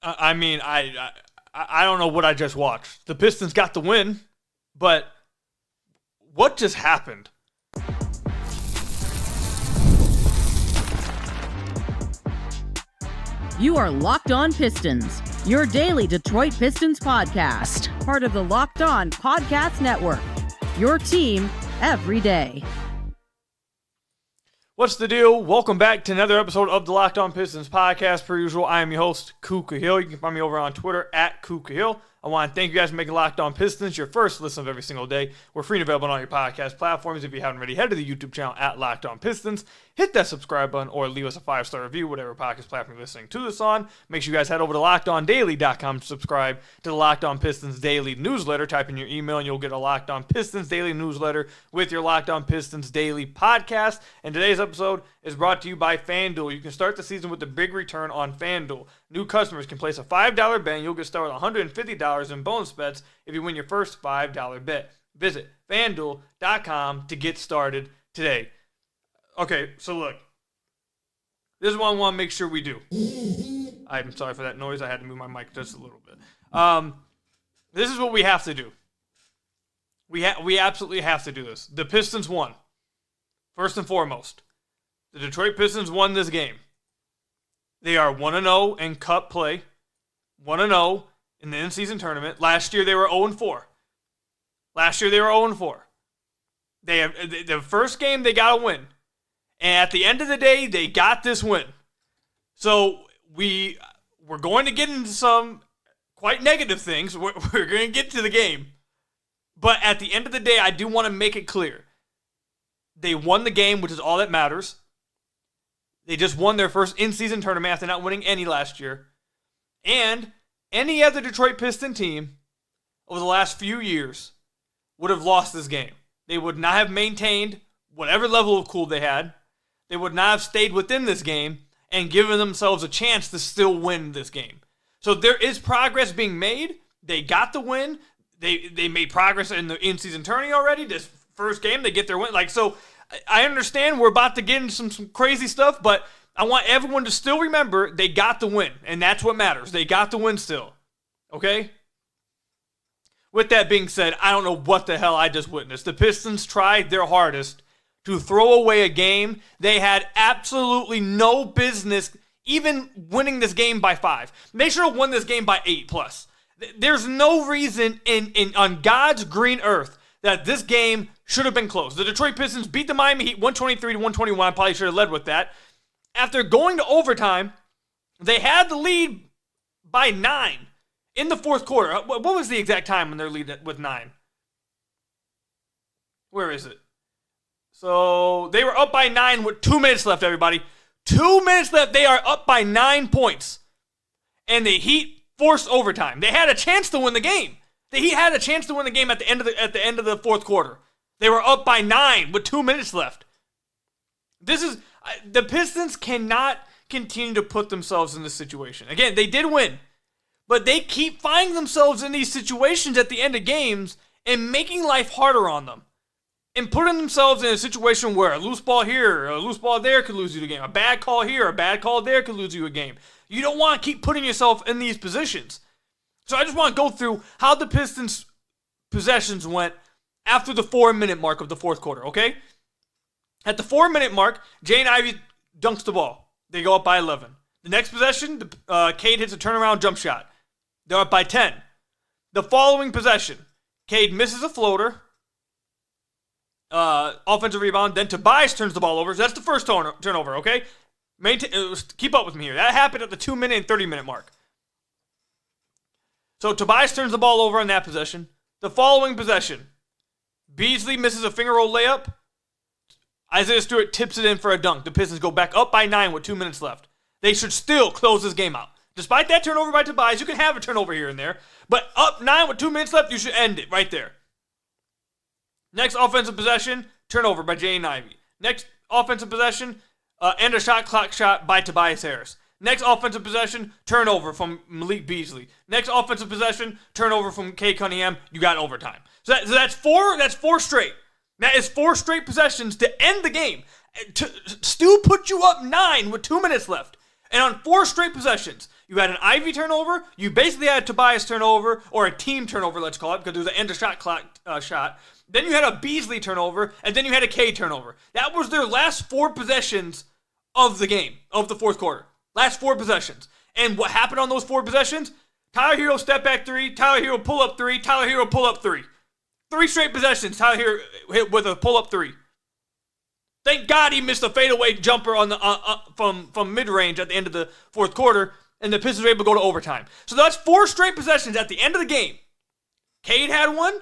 I mean, I don't know what I just watched. The Pistons got the win, but what just happened? You are Locked On Pistons, your daily Detroit Pistons podcast, part of the Locked On Podcast Network, your team every day. What's the deal? Welcome back to another episode of the Locked On Pistons podcast. Per usual, I am your host, Kuka Hill. You can find me over on Twitter at Kuka Hill. I want to thank you guys for making Locked On Pistons your first listen of every single day. We're free and available on all your podcast platforms. If you haven't already, head to the YouTube channel at Locked On Pistons. Hit that subscribe button or leave us a 5-star review, whatever podcast platform you're listening to this on. Make sure you guys head over to LockedOnDaily.com to subscribe to the Locked On Pistons Daily newsletter. Type in your email and you'll get a Locked On Pistons Daily newsletter with your Locked On Pistons Daily podcast. And today's episode is brought to you by FanDuel. You can start the season with a big return on FanDuel. New customers can place a $5 bet and you'll get started with $150 in bonus bets if you win your first $5 bet. Visit FanDuel.com to get started today. Okay, so look. This is what I want to make sure we do. I'm sorry for that noise. I had to move my mic just a little bit. This is what we have to do. We absolutely have to do this. The Pistons won. First and foremost. The Detroit Pistons won this game. They are 1-0 in cup play. 1-0 in the in-season tournament. Last year they were 0-4. The first game they got a win. And at the end of the day, they got this win. So we're going to get into some quite negative things. We're going to get to the game. But at the end of the day, I do want to make it clear. They won the game, which is all that matters. They just won their first in-season tournament after not winning any last year. And any other Detroit Piston team over the last few years would have lost this game. They would not have maintained whatever level of cool they had. They would not have stayed within this game and given themselves a chance to still win this game. So there is progress being made. They got the win. They made progress in the in-season tourney already. This first game, they get their win. So I understand we're about to get into some crazy stuff, but I want everyone to still remember they got the win, and that's what matters. They got the win still. Okay? With that being said, I don't know what the hell I just witnessed. The Pistons tried their hardest to throw away a game they had absolutely no business even winning this game by 5. They should have won this game by 8+. There's no reason on God's green earth that this game should have been close. The Detroit Pistons beat the Miami Heat 123-121. I probably should have led with that. After going to overtime, they had the lead by 9 in the fourth quarter. What was the exact time when they're lead with 9? Where is it? So they were up by 9 with 2 minutes left, everybody. 2 minutes left. They are up by 9 points. And the Heat forced overtime. They had a chance to win the game. The Heat had a chance to win the game at the end of the fourth quarter. They were up by 9 with 2 minutes left. The Pistons cannot continue to put themselves in this situation. Again, they did win, but they keep finding themselves in these situations at the end of games and making life harder on them. And putting themselves in a situation where a loose ball here, a loose ball there could lose you the game. A bad call here, a bad call there could lose you a game. You don't want to keep putting yourself in these positions. So I just want to go through how the Pistons' possessions went after the 4-minute mark of the fourth quarter, okay? At the 4-minute mark, Jalen Ivey dunks the ball. They go up by 11. The next possession, Cade hits a turnaround jump shot. They're up by 10. The following possession, Cade misses a floater. Offensive rebound. Then Tobias turns the ball over. So that's the first turnover, okay? Keep up with me here. That happened at the 2-minute and 30-minute mark. So Tobias turns the ball over on that possession. The following possession, Beasley misses a finger roll layup. Isaiah Stewart tips it in for a dunk. The Pistons go back up by 9 with 2 minutes left. They should still close this game out. Despite that turnover by Tobias, you can have a turnover here and there. But up 9 with 2 minutes left, you should end it right there. Next offensive possession, turnover by Jalen Ivey. Next offensive possession, end a shot clock shot by Tobias Harris. Next offensive possession, turnover from Malik Beasley. Next offensive possession, turnover from Cade Cunningham. You got overtime. So that's four straight. That is 4 straight possessions to end the game. Stu put you up 9 with 2 minutes left. And on 4 straight possessions, you had an Ivy turnover, you basically had a Tobias turnover, or a team turnover, let's call it, because it was an end of shot clock shot. Then you had a Beasley turnover, and then you had a Cade turnover. That was their last 4 possessions of the game, of the fourth quarter. Last 4 possessions. And what happened on those 4 possessions? Tyler Herro step back 3, Tyler Herro pull up 3, Tyler Herro pull up 3. 3 straight possessions, Tyler Herro hit with a pull up 3. Thank God he missed a fadeaway jumper on the from mid-range at the end of the fourth quarter, and the Pistons were able to go to overtime. So that's 4 straight possessions at the end of the game. Cade had one,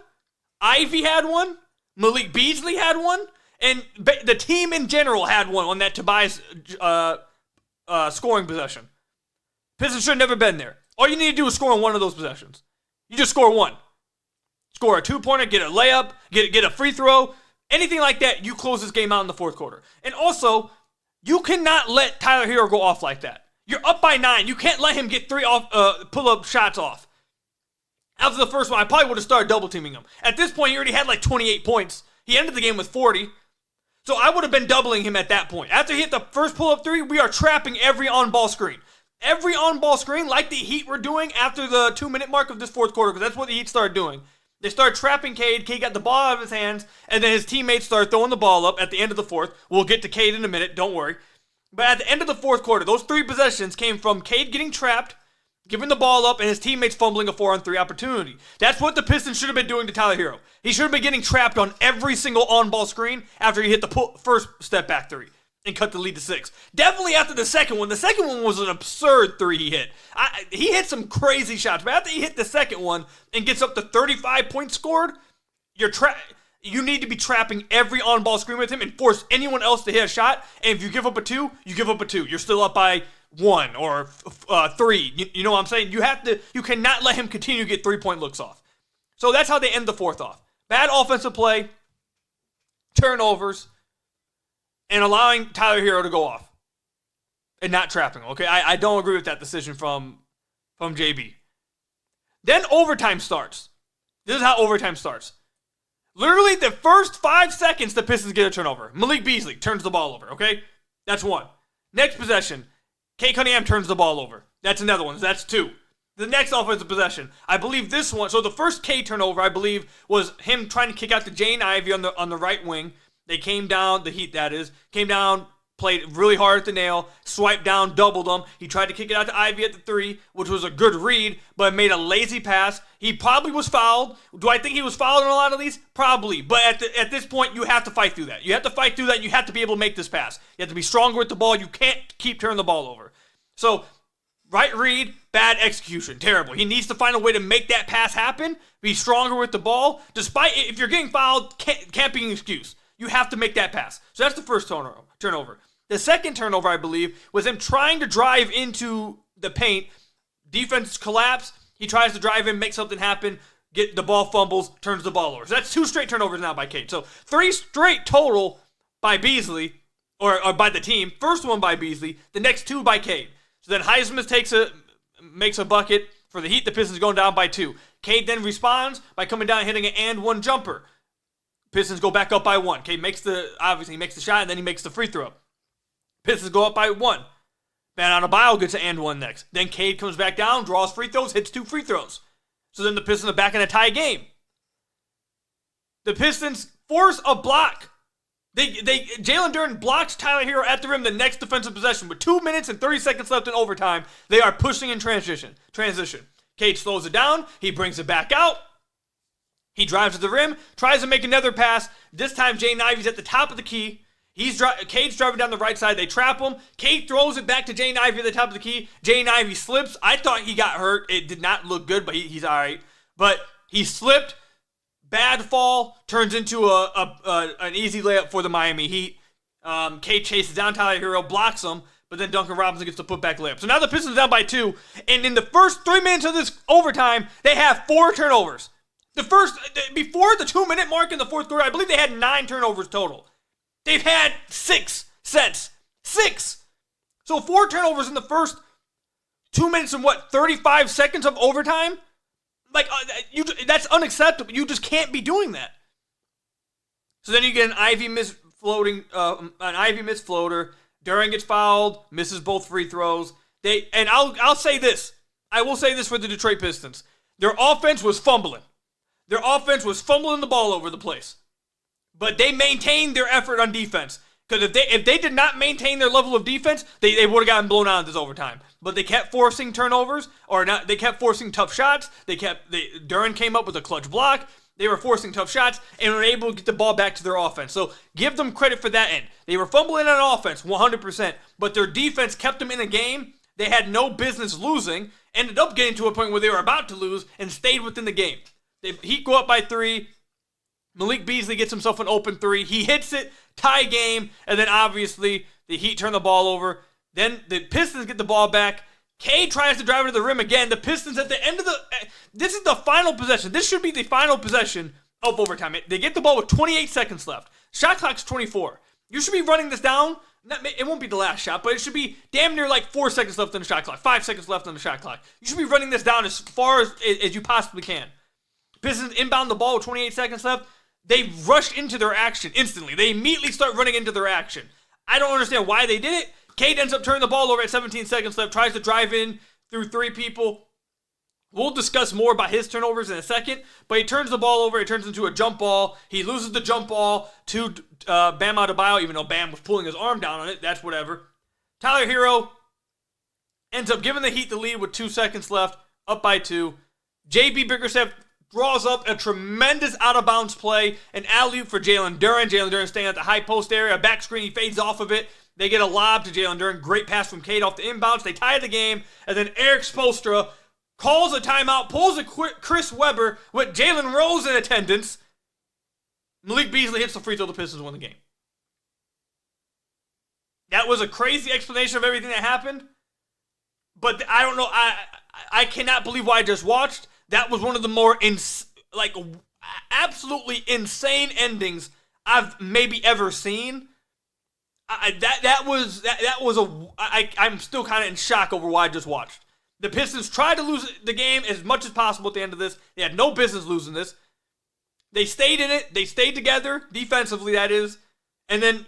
Ivy had one, Malik Beasley had one, and the team in general had one on that Tobias scoring possession. Pistons should have never been there. All you need to do is score on one of those possessions. You just score one. Score a 2-pointer, get a layup, get a free throw. Anything like that, you close this game out in the fourth quarter. And also, you cannot let Tyler Herro go off like that. You're up by 9. You can't let him get 3 pull-up shots off. After the first one, I probably would have started double-teaming him. At this point, he already had like 28 points. He ended the game with 40. So I would have been doubling him at that point. After he hit the first pull-up 3, we are trapping every on-ball screen. Every on-ball screen, like the Heat were doing after the 2-minute mark of this fourth quarter, because that's what the Heat started doing. They started trapping Cade. Cade got the ball out of his hands, and then his teammates started throwing the ball up at the end of the fourth. We'll get to Cade in a minute, don't worry. But at the end of the fourth quarter, those 3 possessions came from Cade getting trapped, giving the ball up, and his teammates fumbling a 4-on-3 opportunity. That's what the Pistons should have been doing to Tyler Herro. He should have been getting trapped on every single on-ball screen after he hit the first step-back 3 and cut the lead to 6. Definitely after the second one. The second one was an absurd 3 he hit. He hit some crazy shots, but after he hit the second one and gets up to 35 points scored, you need to be trapping every on-ball screen with him and force anyone else to hit a shot. And if you give up a 2, you give up a 2. You're still up by 1 or 3. You know what I'm saying? You cannot let him continue to get 3-point looks off. So that's how they end the fourth off. Bad offensive play, turnovers, and allowing Tyler Herro to go off and not trapping him. Okay, I don't agree with that decision from JB. Then overtime starts. This is how overtime starts. Literally the first 5 seconds, the Pistons get a turnover. Malik Beasley turns the ball over, okay? That's 1. Next possession, Cade Cunningham turns the ball over. That's another one. That's 2. The next offensive possession, I believe this one, so the first Cade turnover, I believe, was him trying to kick out to Jane Ivey on the right wing. They came down, the Heat that is, came down, played really hard at the nail, swiped down, doubled him. He tried to kick it out to Ivy at the 3, which was a good read, but made a lazy pass. He probably was fouled. Do I think he was fouled on a lot of these? Probably. But at this point, you have to fight through that. You have to fight through that, and you have to be able to make this pass. You have to be stronger with the ball. You can't keep turning the ball over. So, right read, bad execution. Terrible. He needs to find a way to make that pass happen, be stronger with the ball. Despite, if you're getting fouled, can't be an excuse. You have to make that pass. So that's the first turnover. The second turnover, I believe, was him trying to drive into the paint. Defense collapse. He tries to drive in, make something happen, get the ball fumbles, turns the ball over. So that's 2 straight turnovers now by Cade. So 3 straight total by Beasley, or by the team. First one by Beasley. The next 2 by Cade. So then Highsmith makes a bucket. For the Heat, the Pistons going down by 2. Cade then responds by coming down and hitting an and 1 jumper. Pistons go back up by 1. Cade makes the shot, and then he makes the free throw. Pistons go up by 1. Bam Adebayo gets an and 1 next. Then Cade comes back down, draws free throws, hits 2 free throws. So then the Pistons are back in a tie game. The Pistons force a block. Jalen Duren blocks Tyler Herro at the rim the next defensive possession. With 2 minutes and 30 seconds left in overtime, they are pushing in transition. Cade slows it down. He brings it back out. He drives to the rim, tries to make another pass. This time, Jaden Ivey's at the top of the key. Cade's driving down the right side. They trap him. Cade throws it back to Jaden Ivey at the top of the key. Jaden Ivey slips. I thought he got hurt. It did not look good, but he's all right. But he slipped. Bad fall. Turns into an easy layup for the Miami Heat. Cade chases down Tyler Herro, blocks him, but then Duncan Robinson gets the putback layup. So now the Pistons down by 2. And in the first 3 minutes of this overtime, they have 4 turnovers. Before the 2-minute mark in the fourth quarter, I believe they had 9 turnovers total. They've had 6 sets. 6! So 4 turnovers in the first 2 minutes and 35 seconds of overtime? That's unacceptable. You just can't be doing that. So then you get an Ivy missed floater. Duren gets fouled, misses both free throws. I'll say this. I will say this for the Detroit Pistons. Their offense was fumbling. Their offense was fumbling the ball over the place. But they maintained their effort on defense. Because if they did not maintain their level of defense, they would have gotten blown out in this overtime. But they kept forcing turnovers, they kept forcing tough shots. Duren came up with a clutch block. They were forcing tough shots and were able to get the ball back to their offense. So give them credit for that end. They were fumbling on offense, 100%, but their defense kept them in a game they had no business losing, ended up getting to a point where they were about to lose, and stayed within the game. The Heat go up by 3. Malik Beasley gets himself an open 3. He hits it, tie game, and then obviously the Heat turn the ball over. Then the Pistons get the ball back. Cade tries to drive into the rim again. The Pistons at the end of this is the final possession. This should be the final possession of overtime. They get the ball with 28 seconds left. Shot clock's 24. You should be running this down. It won't be the last shot, but it should be damn near like 4 seconds left on the shot clock. 5 seconds left on the shot clock. You should be running this down as far as you possibly can. Pistons inbound the ball with 28 seconds left. They rush into their action instantly. They immediately start running into their action. I don't understand why they did it. Cade ends up turning the ball over at 17 seconds left, tries to drive in through 3 people. We'll discuss more about his turnovers in a second, but he turns the ball over. It turns into a jump ball. He loses the jump ball to Bam Adebayo, even though Bam was pulling his arm down on it. That's whatever. Tyler Herro ends up giving the Heat the lead with 2 seconds left, up by 2. J.B. Bickerstaff draws up a tremendous out-of-bounds play, an alley-oop for Jalen Duren. Jalen Duren staying at the high post area. A back screen, he fades off of it. They get a lob to Jalen Duren. Great pass from Cade off the inbounds. They tie the game, and then Eric Spoelstra calls a timeout, pulls a Chris Webber with Jalen Rose in attendance. Malik Beasley hits the free throw. The Pistons win the game. That was a crazy explanation of everything that happened, but I don't know. I cannot believe what I just watched. That was one of the more absolutely insane endings I've maybe ever seen. I'm still kind of in shock over what I just watched. The Pistons tried to lose the game as much as possible at the end of this. They had no business losing this. They stayed in it. They stayed together, defensively, that is. And then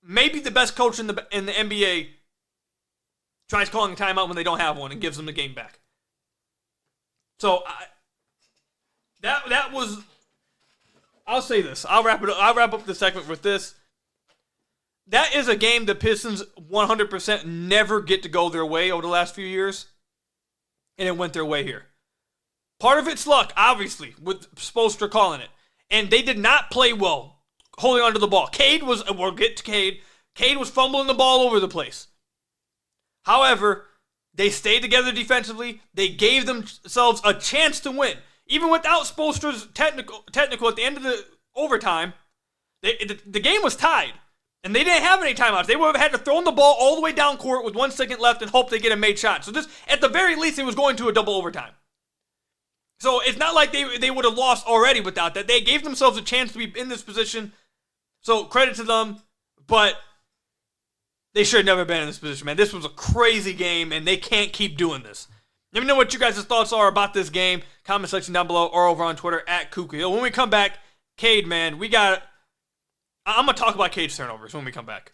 maybe the best coach in the NBA tries calling a timeout when they don't have one and gives them the game back. So that was. I'll say this. I'll wrap up the segment with this. That is a game the Pistons 100% never get to go their way over the last few years. And it went their way here. Part of it's luck, obviously, with Spoelstra calling it. And they did not play well holding onto the ball. We'll get to Cade. Cade was fumbling the ball over the place. However, they stayed together defensively. They gave themselves a chance to win. Even without Spoelstra's technical at the end of the overtime, the game was tied. And they didn't have any timeouts. They would have had to throw the ball all the way down court with 1 second left and hope they get a made shot. So this, at the very least, it was going to a double overtime. So it's not like they would have lost already without that. They gave themselves a chance to be in this position. So credit to them. But they should have never been in this position, man. This was a crazy game, and they can't keep doing this. Let me know what you guys' thoughts are about this game. Comment section down below or over on Twitter at Kuku. When we come back, Cade, man, I'm going to talk about Cade's turnovers when we come back.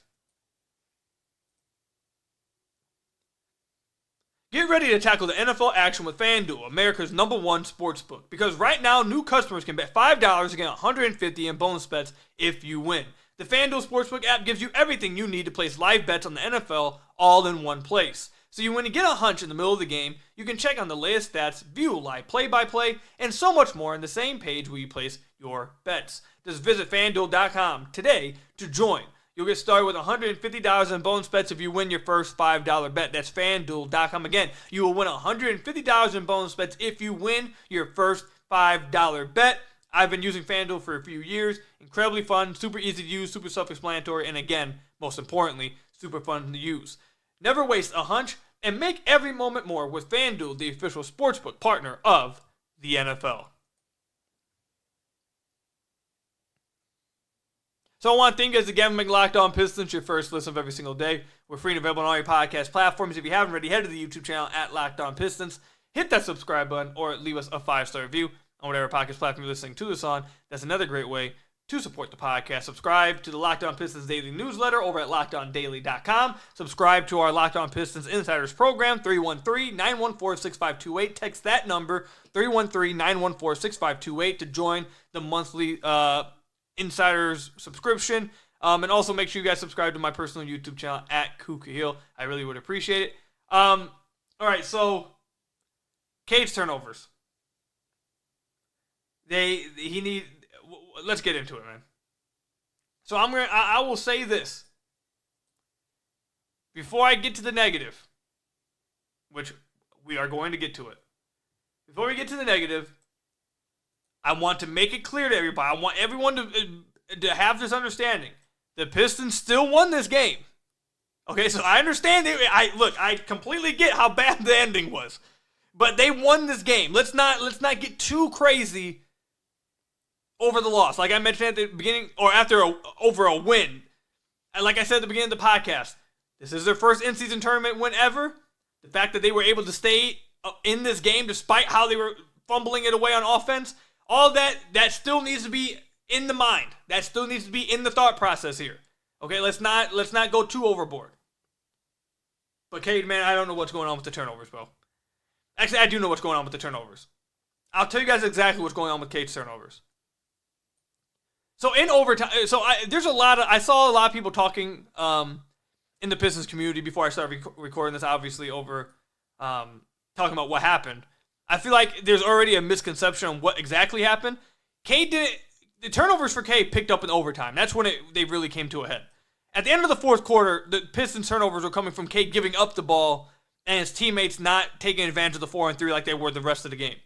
Get ready to tackle the NFL action with FanDuel, America's #1 sportsbook. Because right now, new customers can bet $5 to get $150 in bonus bets if you win. The FanDuel Sportsbook app gives you everything you need to place live bets on the NFL all in one place. So when you get a hunch in the middle of the game, you can check on the latest stats, view live play-by-play, and so much more on the same page where you place your bets. Just visit FanDuel.com today to join. You'll get started with $150 in bonus bets if you win your first $5 bet. That's FanDuel.com. Again, you will win $150 in bonus bets if you win your first $5 bet. I've been using FanDuel for a few years. Incredibly fun, super easy to use, super self-explanatory, and again, most importantly, super fun to use. Never waste a hunch and make every moment more with FanDuel, the official sportsbook partner of the NFL. So I want to thank you guys again for making Locked On Pistons your first listen of every single day. We're free and available on all your podcast platforms. If you haven't already, head to the YouTube channel at Locked On Pistons. Hit that subscribe button or leave us a 5-star review on whatever podcast platform you're listening to this on. That's another great way to support the podcast. Subscribe to the Locked On Pistons Daily newsletter over at LockedOnDaily.com. Subscribe to our Locked On Pistons Insiders program, 313-914-6528. Text that number, 313-914-6528, to join the monthly Insiders subscription. And also make sure you guys subscribe to my personal YouTube channel at Kukahil. I really would appreciate it. All right, so Cade's turnovers. Let's get into it, man. So I will say this. Before I get to the negative, which we are going to get to it. Before we get to the negative, I want to make it clear to everybody. I want everyone to have this understanding. The Pistons still won this game. Okay, so I understand it. I completely get how bad the ending was. But they won this game. Let's not get too crazy over the loss. Like I mentioned at the beginning, or over a win. And like I said at the beginning of the podcast, this is their first in-season tournament win ever. The fact that they were able to stay in this game despite how they were fumbling it away on offense, all that still needs to be in the mind. That still needs to be in the thought process here. Okay, let's not go too overboard. But Cade, man, I don't know what's going on with the turnovers, bro. Actually, I do know what's going on with the turnovers. I'll tell you guys exactly what's going on with Cade's turnovers. So in overtime, I saw a lot of people talking in the Pistons community before I started recording this, obviously over talking about what happened. I feel like there's already a misconception on what exactly happened. The turnovers for Cade picked up in overtime. That's when they really came to a head. At the end of the fourth quarter, the Pistons turnovers were coming from Cade giving up the ball and his teammates not taking advantage of the 4-and-3 like they were the rest of the game.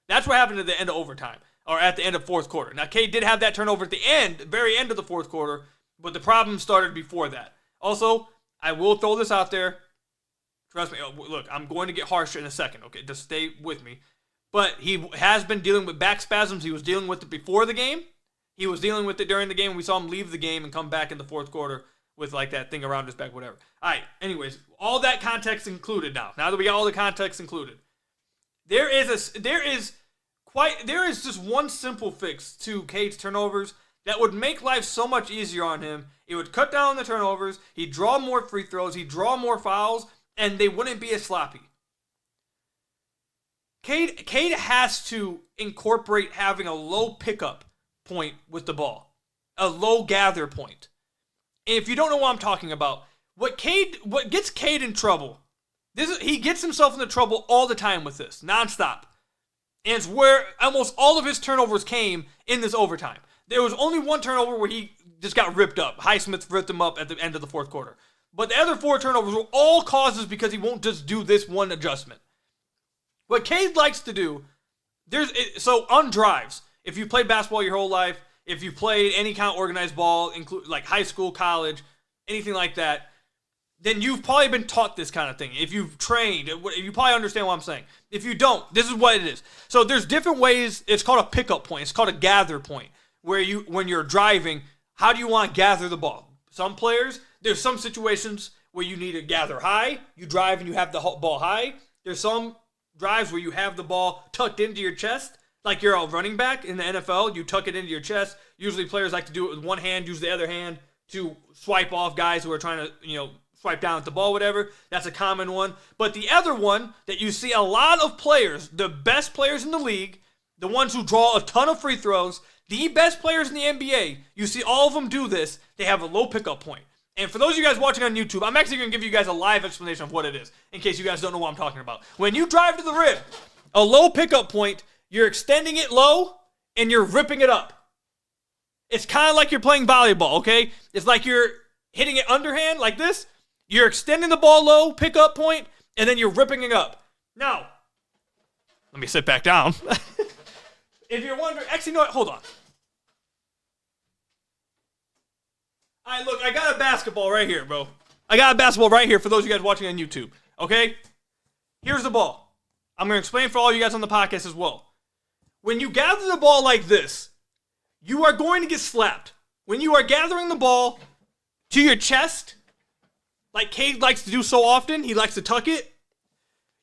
That's what happened at the end of overtime, or at the end of fourth quarter. Now, Cade did have that turnover at the very end of the fourth quarter, but the problem started before that. Also, I will throw this out there. Trust me. Look, I'm going to get harsh in a second, okay? Just stay with me. But he has been dealing with back spasms. He was dealing with it before the game. He was dealing with it during the game. We saw him leave the game and come back in the fourth quarter with like that thing around his back, whatever. All right, anyways, all that context included now. Now that we got all the context included, there is just one simple fix to Cade's turnovers that would make life so much easier on him. It would cut down on the turnovers, he'd draw more free throws, he'd draw more fouls, and they wouldn't be as sloppy. Cade has to incorporate having a low pickup point with the ball, a low gather point. And if you don't know what I'm talking about, what gets Cade in trouble, he gets himself into trouble all the time with this, nonstop. And it's where almost all of his turnovers came in this overtime. There was only one turnover where he just got ripped up. Highsmith ripped him up at the end of the fourth quarter. But the other 4 turnovers were all causes because he won't just do this one adjustment. What Cade likes to do, so on drives, if you played basketball your whole life, if you played any kind of organized ball, include like high school, college, anything like that, then you've probably been taught this kind of thing. If you've trained, you probably understand what I'm saying. If you don't, this is what it is. So there's different ways. It's called a pickup point. It's called a gather point, where when you're driving, how do you want to gather the ball? Some players, there's some situations where you need to gather high. You drive and you have the ball high. There's some drives where you have the ball tucked into your chest. Like you're a running back in the NFL, you tuck it into your chest. Usually players like to do it with one hand, use the other hand to swipe off guys who are trying to, swipe down at the ball, whatever. That's a common one. But the other one that you see a lot of players, the best players in the league, the ones who draw a ton of free throws, the best players in the NBA, you see all of them do this. They have a low pickup point. And for those of you guys watching on YouTube, I'm actually going to give you guys a live explanation of what it is, in case you guys don't know what I'm talking about. When you drive to the rim, a low pickup point, you're extending it low, and you're ripping it up. It's kind of like you're playing volleyball, okay? It's like you're hitting it underhand like this. You're extending the ball low, pickup point, and then you're ripping it up. Now, let me sit back down. If you're wondering, actually, no, hold on. All right, look, I got a basketball right here, bro. I got a basketball right here for those of you guys watching on YouTube, okay? Here's the ball. I'm going to explain for all you guys on the podcast as well. When you gather the ball like this, you are going to get slapped. When you are gathering the ball to your chest, like Cade likes to do so often, he likes to tuck it,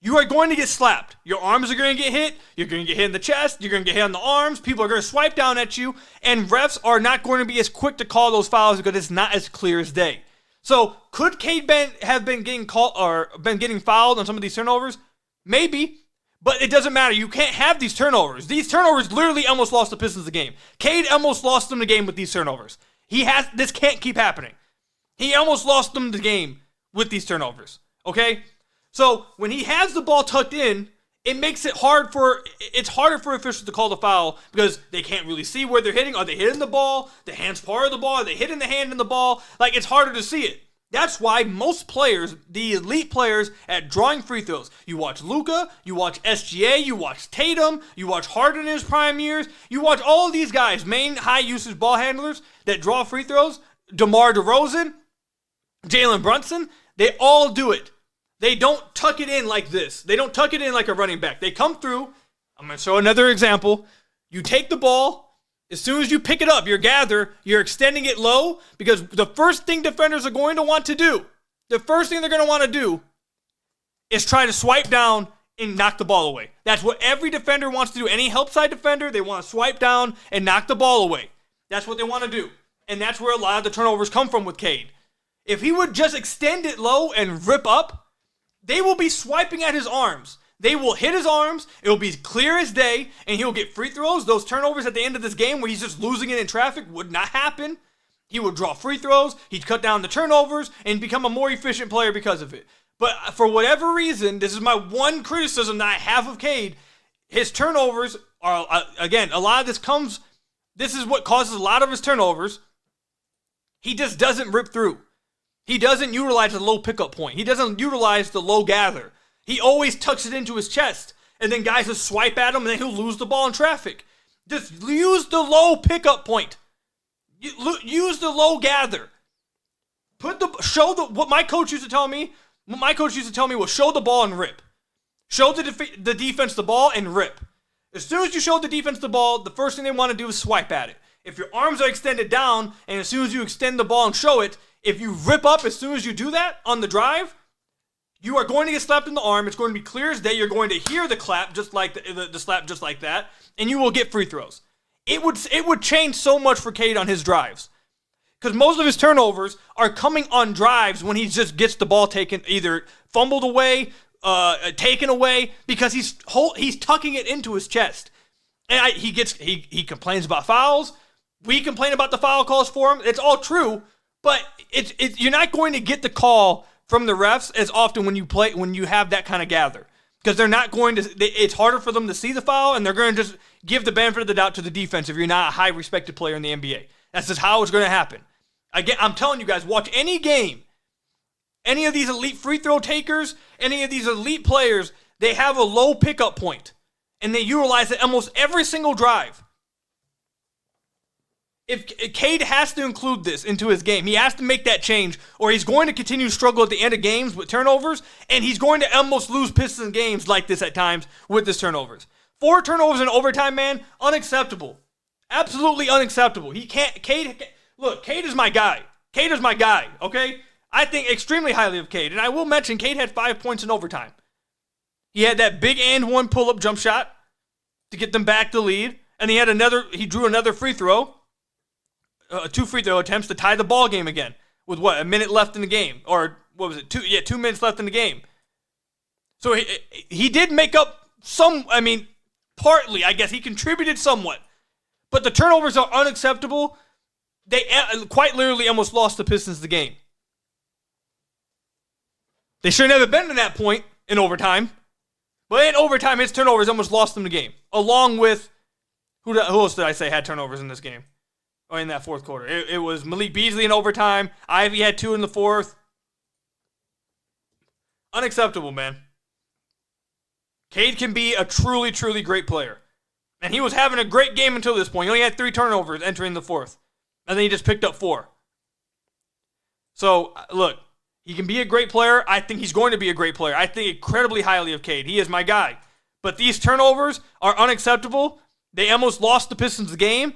you are going to get slapped. Your arms are going to get hit. You're going to get hit in the chest. You're going to get hit on the arms. People are going to swipe down at you. And refs are not going to be as quick to call those fouls because it's not as clear as day. So could Cade have been getting called or been getting fouled on some of these turnovers? Maybe. But it doesn't matter. You can't have these turnovers. These turnovers literally almost lost the Pistons the game. Cade almost lost them the game with these turnovers. This can't keep happening. He almost lost them the game with these turnovers. Okay? So when he has the ball tucked in, it makes it harder for officials to call the foul because they can't really see where they're hitting. Are they hitting the ball? The hand's part of the ball? Are they hitting the hand in the ball? Like, it's harder to see it. That's why most players, the elite players at drawing free throws, you watch Luka, you watch SGA, you watch Tatum, you watch Harden in his prime years, you watch all of these guys, main high usage ball handlers that draw free throws, DeMar DeRozan, Jalen Brunson, they all do it. They don't tuck it in like this. They don't tuck it in like a running back. They come through. I'm going to show another example. You take the ball. As soon as you pick it up, you're extending it low because the first thing defenders are going to want to do, is try to swipe down and knock the ball away. That's what every defender wants to do. Any help side defender, they want to swipe down and knock the ball away. That's what they want to do. And that's where a lot of the turnovers come from with Cade. If he would just extend it low and rip up, they will be swiping at his arms. They will hit his arms. It will be clear as day, and he'll get free throws. Those turnovers at the end of this game where he's just losing it in traffic would not happen. He would draw free throws. He'd cut down the turnovers and become a more efficient player because of it. But for whatever reason, this is my one criticism that I have of Cade. His turnovers are, again, a lot of this is what causes a lot of his turnovers. He just doesn't rip through. He doesn't utilize the low pickup point. He doesn't utilize the low gather. He always tucks it into his chest. And then guys will swipe at him and then he'll lose the ball in traffic. Just use the low pickup point. Use the low gather. What my coach used to tell me was show the ball and rip. Show the defense the ball and rip. As soon as you show the defense the ball, the first thing they want to do is swipe at it. If your arms are extended down and as soon as you extend the ball and show it, if you rip up as soon as you do that on the drive, you are going to get slapped in the arm. It's going to be clear as day. You're going to hear the clap just like the slap just like that, and you will get free throws. It would change so much for Cade on his drives because most of his turnovers are coming on drives when he just gets the ball taken, either fumbled away, taken away because he's tucking it into his chest, and he complains about fouls. We complain about the foul calls for him. It's all true. But you're not going to get the call from the refs as often when you have that kind of gather because they're not going to. It's harder for them to see the foul, and they're going to just give the benefit of the doubt to the defense if you're not a high respected player in the NBA. That's just how it's going to happen. Again, I'm telling you guys, watch any game, any of these elite free throw takers, any of these elite players. They have a low pickup point, and they utilize it almost every single drive. If Cade has to include this into his game, he has to make that change, or he's going to continue to struggle at the end of games with turnovers, and he's going to almost lose Pistons games like this at times with his turnovers. 4 turnovers in overtime, man, unacceptable. Absolutely unacceptable. Cade is my guy. Cade is my guy, okay? I think extremely highly of Cade, and I will mention Cade had 5 points in overtime. He had that big and one pull-up jump shot to get them back the lead, and he drew another free throw. 2 free throw attempts to tie the ball game again with a minute left in the game, or what was it? 2 minutes left in the game. So he did make up partly, I guess he contributed somewhat, but the turnovers are unacceptable. They quite literally almost lost the Pistons the game. They should have never been to that point in overtime, but in overtime his turnovers almost lost them the game. Along with who else did I say had turnovers in this game? Or in that fourth quarter. It was Malik Beasley in overtime. Ivy had 2 in the fourth. Unacceptable, man. Cade can be a truly, truly great player. And he was having a great game until this point. He only had 3 turnovers entering the fourth. And then he just picked up 4. So, look, he can be a great player. I think he's going to be a great player. I think incredibly highly of Cade. He is my guy. But these turnovers are unacceptable. They almost lost the Pistons the game.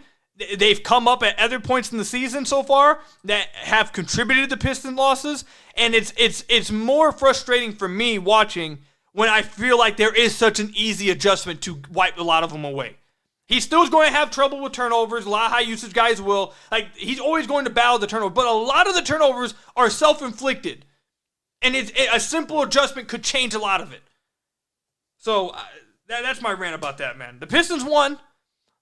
They've come up at other points in the season so far that have contributed to Piston losses, and it's more frustrating for me watching when I feel like there is such an easy adjustment to wipe a lot of them away. He still is going to have trouble with turnovers. A lot of high usage guys will. Like, he's always going to battle the turnover. But a lot of the turnovers are self-inflicted. And a simple adjustment could change a lot of it. So that's my rant about that, man. The Pistons won.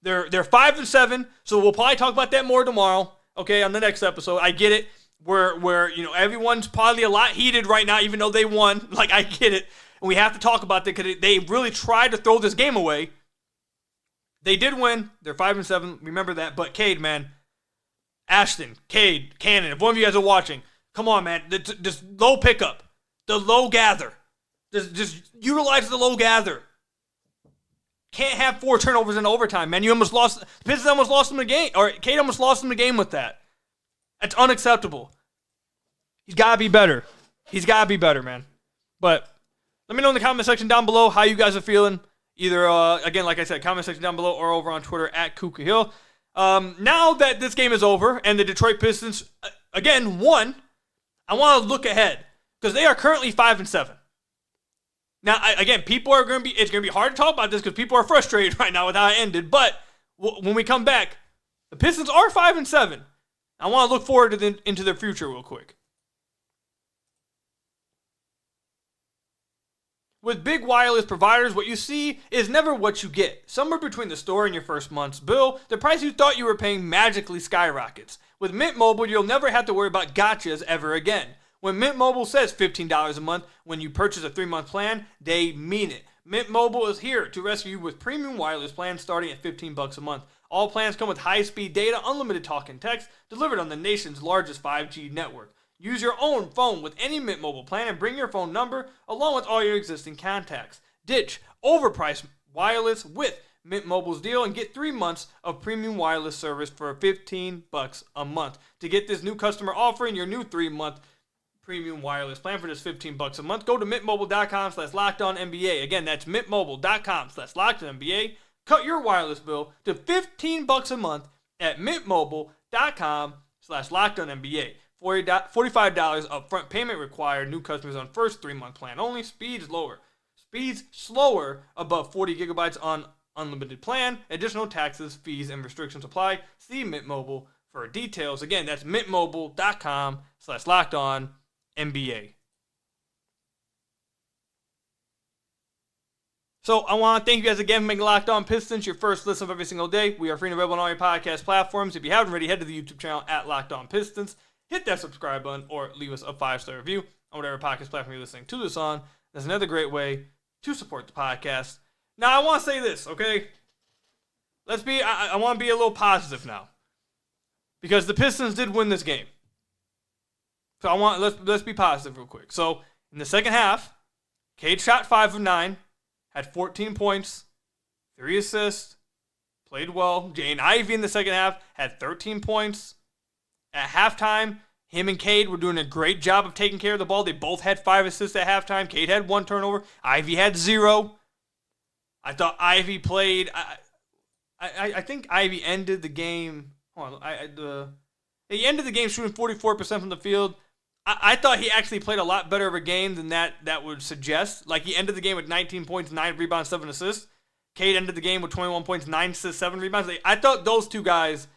They're 5-7. So we'll probably talk about that more tomorrow. Okay, on the next episode. I get it. Where everyone's probably a lot heated right now, even though they won. Like, I get it. And we have to talk about that because they really tried to throw this game away. They did win. They're 5-7. Remember that. But Cade, man. Ashton, Cade, Cannon, if one of you guys are watching, come on, man. Just low pickup. The low gather. Just utilize the low gather. Can't have 4 turnovers in overtime, man. You almost lost. The Pistons almost lost them the game. Or Cade almost lost them the game with that. That's unacceptable. He's got to be better. He's got to be better, man. But let me know in the comment section down below how you guys are feeling. Either, again, like I said, comment section down below or over on Twitter at Kuka Hill. Now that this game is over and the Detroit Pistons, again, won, I want to look ahead because they are currently 5-7. Now, again, people are going to be, it's going to be hard to talk about this because people are frustrated right now with how it ended. But when we come back, the Pistons are 5-7. I want to look forward to into their future real quick. With big wireless providers, what you see is never what you get. Somewhere between the store and your first month's bill, the price you thought you were paying magically skyrockets. With Mint Mobile, you'll never have to worry about gotchas ever again. When Mint Mobile says $15 a month when you purchase a 3-month plan, they mean it. Mint Mobile is here to rescue you with premium wireless plans starting at $15 a month. All plans come with high-speed data, unlimited talk and text, delivered on the nation's largest 5G network. Use your own phone with any Mint Mobile plan and bring your phone number along with all your existing contacts. Ditch overpriced wireless with Mint Mobile's deal and get 3 months of premium wireless service for $15 a month. To get this new customer offer and your new 3-month premium wireless plan for just $15 a month, go to mintmobile.com/LockedOnNBA. Again, that's mintmobile.com/LockedOnNBA. Cut your wireless bill to $15 a month at mintmobile.com/LockedOnNBA. $45 upfront payment required. New customers on first 3-month plan only. Speeds slower above 40 gigabytes on unlimited plan. Additional taxes, fees, and restrictions apply. See Mint Mobile for details. Again, that's mintmobile.com/LockedOnNBA. So I want to thank you guys again for making Locked On Pistons your first listen of every single day. We are free and available on all your podcast platforms. If you haven't already, head to the YouTube channel at Locked On Pistons. Hit that subscribe button or leave us a 5-star review on whatever podcast platform you're listening to this on. That's another great way to support the podcast. Now, I want to say this, okay? I want to be a little positive now. Because the Pistons did win this game. So let's be positive real quick. So, in the second half, Cade shot 5 of 9, had 14 points, 3 assists, played well. Jaden Ivey in the second half had 13 points. At halftime, him and Cade were doing a great job of taking care of the ball. They both had 5 assists at halftime. Cade had 1 turnover. Ivey had 0. I thought Ivey played. I think Ivey ended the game. Hold on. He ended the game shooting 44% from the field. I thought he actually played a lot better of a game than that would suggest. Like, he ended the game with 19 points, 9 rebounds, 7 assists. Cade ended the game with 21 points, 9 assists, 7 rebounds. I thought those two guys.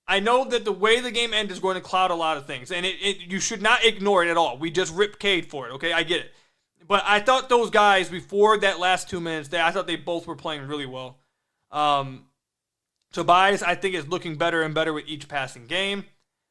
I know that the way the game ended is going to cloud a lot of things, and you should not ignore it at all. We just ripped Cade for it, okay? I get it. But I thought those guys, before that last 2 minutes, I thought they both were playing really well. Tobias, I think, is looking better and better with each passing game.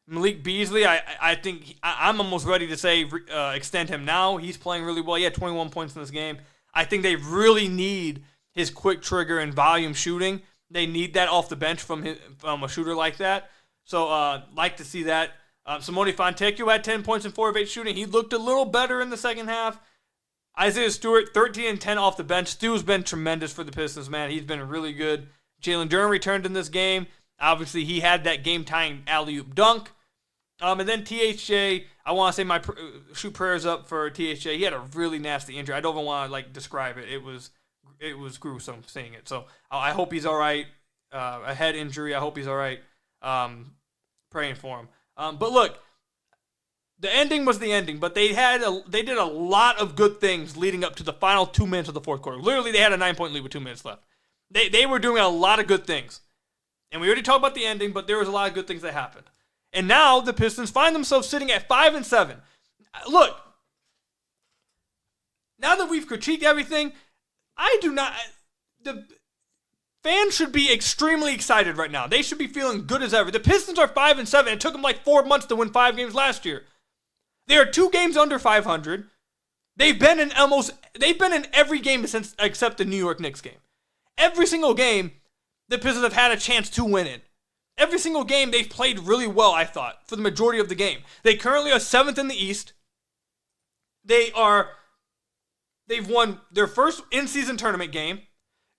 Malik Beasley, I think I'm almost ready to say extend him now. He's playing really well. He had 21 points in this game. I think they really need his quick trigger and volume shooting. They need that off the bench from a shooter like that. So, like to see that. Simone Fontecchio had 10 points and 4 of 8 shooting. He looked a little better in the second half. Isaiah Stewart, 13 and 10 off the bench. Stu's been tremendous for the Pistons, man. He's been really good. Jalen Duren returned in this game. Obviously, he had that game-tying alley-oop dunk. And then THJ, I want to say shoot prayers up for THJ. He had a really nasty injury. I don't even want to describe it. It was gruesome seeing it. So I hope he's all right. A head injury. I hope he's all right. Praying for him. But look, The ending was the ending, but they did a lot of good things leading up to the final 2 minutes of the fourth quarter. Literally, they had a 9-point lead with 2 minutes left. They were doing a lot of good things. And we already talked about the ending, but there was a lot of good things that happened. And now the Pistons find themselves sitting at 5-7. Look, now that we've critiqued everything, the fans should be extremely excited right now. They should be feeling good as ever. The Pistons are 5-7. It took them like 4 months to win 5 games last year. They are 2 games under 500. They've been in every game since except the New York Knicks game. Every single game, the Pistons have had a chance to win it. Every single game, they've played really well, I thought, for the majority of the game. They currently are 7th in the East. They've won their first in-season tournament game.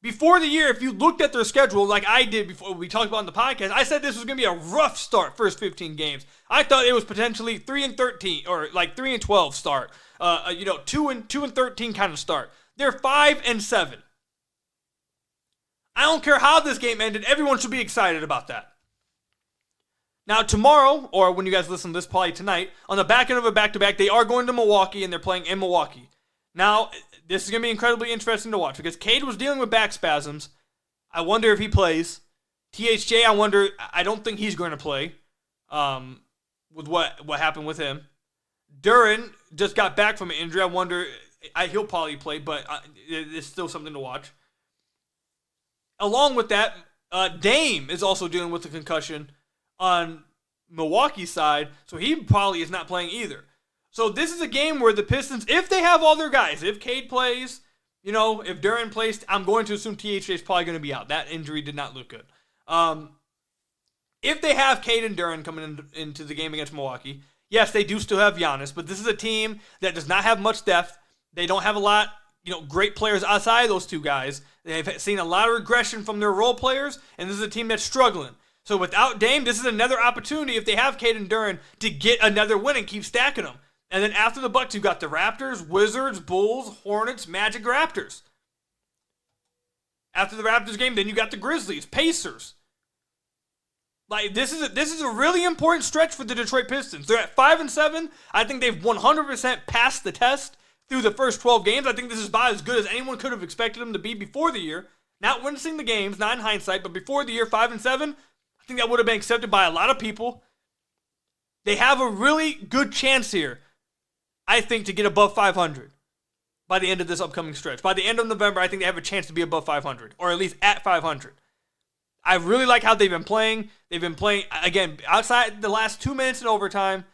Before the year, if you looked at their schedule like I did before we talked about in the podcast, I said this was going to be a rough start, first 15 games. I thought it was potentially 3-13 or like 3-12 start. 2-13 kind of start. They're 5-7. I don't care how this game ended. Everyone should be excited about that. Now, tomorrow, or when you guys listen to this, probably tonight, on the back end of a back-to-back, they are going to Milwaukee, and they're playing in Milwaukee. Now, this is going to be incredibly interesting to watch because Cade was dealing with back spasms. I wonder if he plays. THJ, I don't think he's going to play with what happened with him. Duren just got back from an injury. I wonder, he'll probably play, but it's still something to watch. Along with that, Dame is also dealing with a concussion on Milwaukee's side, so he probably is not playing either. So this is a game where the Pistons, if they have all their guys, if Cade plays, if Duren plays, I'm going to assume THJ is probably going to be out. That injury did not look good. If they have Cade and Duren coming into the game against Milwaukee, yes, they do still have Giannis, but this is a team that does not have much depth. They don't have a lot, great players outside of those two guys. They've seen a lot of regression from their role players, and this is a team that's struggling. So without Dame, this is another opportunity, if they have Cade and Duren, to get another win and keep stacking them. And then after the Bucks, you've got the Raptors, Wizards, Bulls, Hornets, Magic, Raptors. After the Raptors game, then you got the Grizzlies, Pacers. Like this is a really important stretch for the Detroit Pistons. They're at 5-7. I think they've 100% passed the test through the first 12 games. I think this is about as good as anyone could have expected them to be before the year. Not winning the games, not in hindsight, but before the year, 5-7. I think that would have been accepted by a lot of people. They have a really good chance here, I think, to get above 500 by the end of this upcoming stretch. By the end of November, I think they have a chance to be above 500, or at least at 500. I really like how they've been playing. They've been playing, again, outside the last 2 minutes in overtime.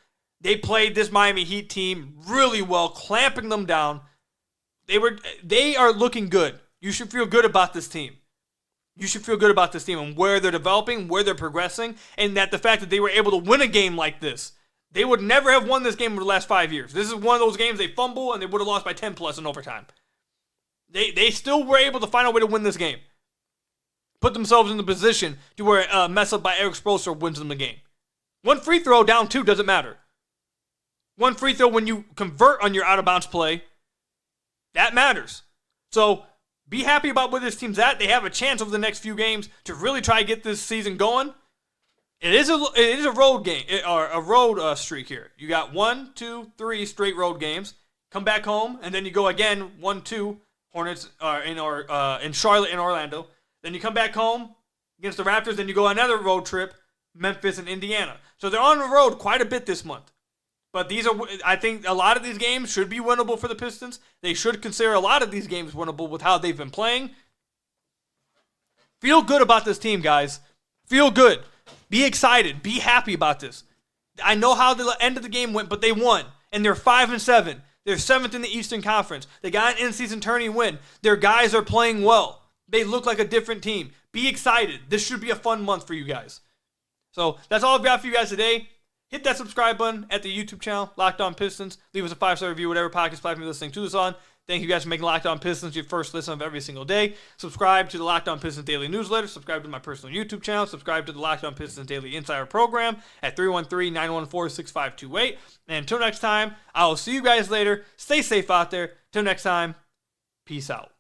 They played this Miami Heat team really well, clamping them down. They are looking good. You should feel good about this team. You should feel good about this team and where they're developing, where they're progressing, and that the fact that they were able to win a game like this. They would never have won this game over the last 5 years. This is one of those games they fumble and they would have lost by 10 plus in overtime. They still were able to find a way to win this game. Put themselves in the position to where a mess up by Eric Spoelstra wins them the game. One free throw down 2 doesn't matter. One free throw when you convert on your out-of-bounds play, that matters. So be happy about where this team's at. They have a chance over the next few games to really try to get this season going. It is a road game, or a road streak here. You got 1, 2, 3 straight road games. Come back home, and then you go again 1, 2 Hornets in Charlotte and Orlando. Then you come back home against the Raptors. Then you go another road trip, Memphis and Indiana. So they're on the road quite a bit this month. But I think a lot of these games should be winnable for the Pistons. They should consider a lot of these games winnable with how they've been playing. Feel good about this team, guys. Feel good. Be excited. Be happy about this. I know how the end of the game went, but they won. And they're 5-7. They're 7th in the Eastern Conference. They got an in-season tourney win. Their guys are playing well. They look like a different team. Be excited. This should be a fun month for you guys. So that's all I've got for you guys today. Hit that subscribe button at the YouTube channel, Locked On Pistons. Leave us a 5-star review, whatever podcast platform you're listening to this on. Thank you guys for making Locked On Pistons your first listen of every single day. Subscribe to the Locked On Pistons Daily Newsletter. Subscribe to my personal YouTube channel. Subscribe to the Locked On Pistons Daily Insider Program at 313-914-6528. And until next time, I will see you guys later. Stay safe out there. Till next time, peace out.